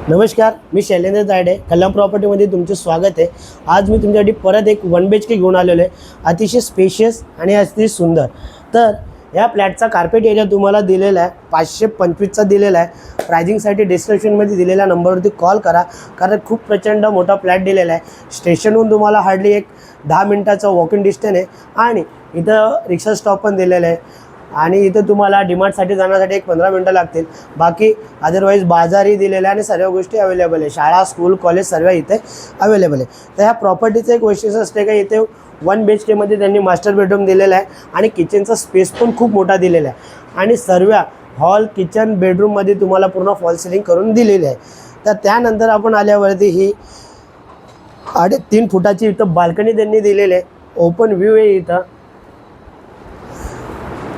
नमस्कार, मी शैलेंद्र तायडे. कल्याण प्रॉपर्टीमध्ये तुमचे स्वागत आहे. आज मी तुमच्यासाठी परत एक 1 BHK घेऊन आलेलो आहे. अतिशय स्पेशियस आणि अतिशय सुंदर. तर या फ्लॅटचा कार्पेट एरिया तुम्हाला दिलेला आहे 525चा दिलेला आहे. प्रायझिंगसाठी डिस्क्रिप्शनमध्ये दिलेल्या नंबरवरती कॉल करा, कारण खूप प्रचंड मोठा फ्लॅट दिलेला आहे. स्टेशनहून तुम्हाला हार्डली एक 10 मिनिटाचा वॉकिंग डिस्टन्स आहे आणि इथं रिक्षा स्टॉप पण दिलेला आहे. आणि इथं तुम्हाला डिमार्टसाठी जाण्यासाठी एक 15 मिनटं लागतील. बाकी अदरवाईज बाजारही दिलेला आहे आणि सर्व गोष्टी अवेलेबल आहे. शाळा, स्कूल, कॉलेज सर्व इथे अवेलेबल आहे. तर ह्या प्रॉपर्टीचं एक वैशिष्ट्य असते का, इथे 1 BHKमध्ये त्यांनी मास्टर बेडरूम दिलेला आहे आणि किचनचा स्पेस पण खूप मोठा दिलेला आहे आणि सर्व हॉल, किचन, बेडरूममध्ये तुम्हाला पूर्ण फॉल सिलिंग करून दिलेली आहे. तर त्यानंतर आपण आल्यावरती ही 3.5 फुटाची इथं बाल्कनी त्यांनी दिलेली आहे. ओपन व्ह्यू आहे इथं.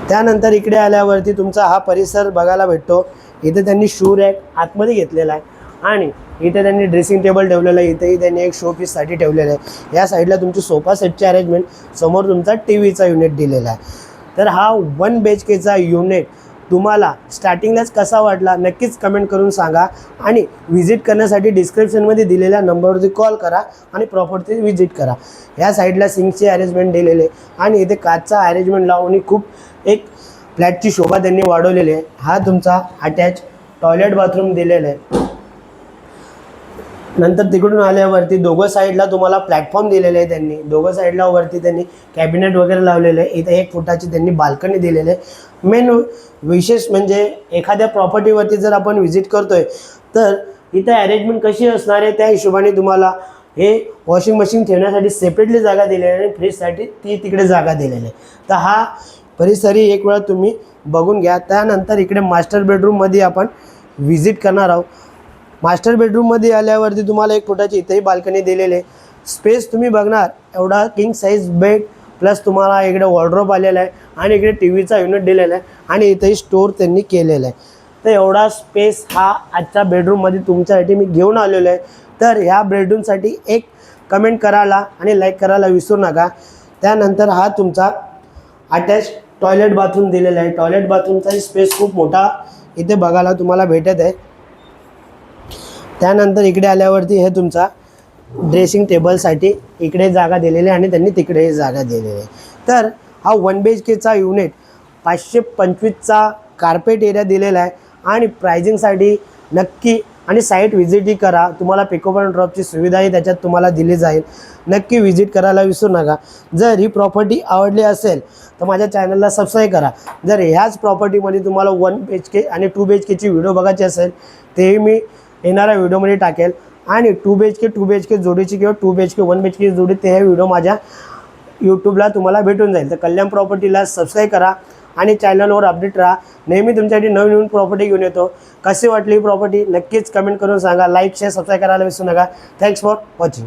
त्यानंतर इकडे आल्यावरती तुमचा हा परिसर बघायला भेटतो. इथे त्यांनी शू रॅक आतमध्ये घेतलेला आहे आणि इथे त्यांनी ड्रेसिंग टेबल ठेवलेलं आहे. इथेही त्यांनी एक शो पीससाठी ठेवलेलं आहे. या साईडला तुमची सोफा सेटची अरेंजमेंट, समोर तुमचा टीव्हीचा युनिट दिलेला आहे. तर हा 1 BHKचा युनिट तुम्हाला स्टार्टिंगलाच कसा वाटला नक्कीच कमेंट करून सांगा आणि व्हिजिट करण्यासाठी डिस्क्रिप्शनमध्ये दिलेल्या नंबरवरती कॉल करा आणि प्रॉपर्टी व्हिजिट करा. या साईडला सिंकची अरेंजमेंट दिलेले आणि इथे काचचा अरेंजमेंट लावून खूप एक फ्लॅटची शोभा त्यांनी वाढवलेली आहे. हा तुमचा अटॅच टॉयलेट बाथरूम दिलेला आहे. नंतर तिकडून आल्यावरती दोघं साईडला तुम्हाला प्लॅटफॉर्म दिलेले आहे. त्यांनी दोघं साईडला वरती त्यांनी कॅबिनेट वगैरे लावलेले आहे. इथे 1 फुटाची त्यांनी बाल्कनी दिलेले आहे. मेन विशेष म्हणजे एखाद्या प्रॉपर्टीवरती जर आपण व्हिजिट करतोय तर इथे अरेंजमेंट कशी असणार आहे त्या हिशोबाने तुम्हाला हे वॉशिंग मशीन ठेवण्यासाठी सेपरेटली जागा दिलेली आहे आणि फ्रीजसाठी ती तिकडे जागा दिलेली आहे. तर हा परिसरही एक वेळा तुम्ही बघून घ्या. त्यानंतर इकडे मास्टर बेडरूममध्ये आपण व्हिजिट करणार आहोत. मास्टर बेडरूममध्ये आल्यावरती तुम्हाला 1 फुटाची इथेही बाल्कनी दिलेली आहे. स्पेस तुम्ही बघणार एवढा किंग साईज बेड प्लस तुम्हाला इकडे वॉर्डरोब आलेला आहे आणि इकडे टीव्हीचा युनिट दिलेला आहे आणि इथेही स्टोअर त्यांनी केलेला आहे. तर एवढा स्पेस हा आजच्या बेडरूममध्ये तुमच्यासाठी मी घेऊन आलेलो आहे. तर ह्या बेडरूमसाठी एक कमेंट करायला आणि लाईक करायला विसरू नका. त्यानंतर हा तुमचा अटॅच टॉयलेट बाथरूम दिलेला आहे. टॉयलेट बाथरूमचाही स्पेस खूप मोठा इथे बघायला तुम्हाला भेटत आहे. त्यानंतर इकडे आल्यावरती हे तुमचा ड्रेसिंग टेबलसाठी इकडे जागा दिलेली आहे आणि त्यांनी तिकडेही जागा दिलेली आहे. तर हा 1 BHKचा युनिट 525चा कार्पेट एरिया दिलेला आहे आणि प्रायझिंगसाठी नक्की आणि साईट व्हिजिटही करा. तुम्हाला पिकअप अँड ड्रॉपची सुविधाही त्याच्यात तुम्हाला दिली जाईल. नक्की व्हिजिट करायला विसरू नका. जर ही प्रॉपर्टी आवडली असेल तर माझ्या चॅनलला सबस्क्राईब करा. जर ह्याच प्रॉपर्टीमध्ये तुम्हाला 1 BHK आणि 2 BHKची व्हिडिओ बघायची असेल तेही मी येणाऱ्या व्हिडिओमध्ये टाकेल आणि 2 BHK जोडीची किंवा 2 BHK 1 BHK जोडी ते व्हिडिओ माझ्या यूट्यूबला तुम्हाला भेटून जाईल. तर कल्याण प्रॉपर्टीला सबस्क्राईब करा आणि चॅनलवर अपडेट राहा. नेहमी तुमच्यासाठी नवीन प्रॉपर्टी घेऊन येतो. कशी वाटली ही प्रॉपर्टी नक्कीच कमेंट करून सांगा. लाईक, शेअर, सबस्क्राईब करायला विसरू नका. Thanks for watching.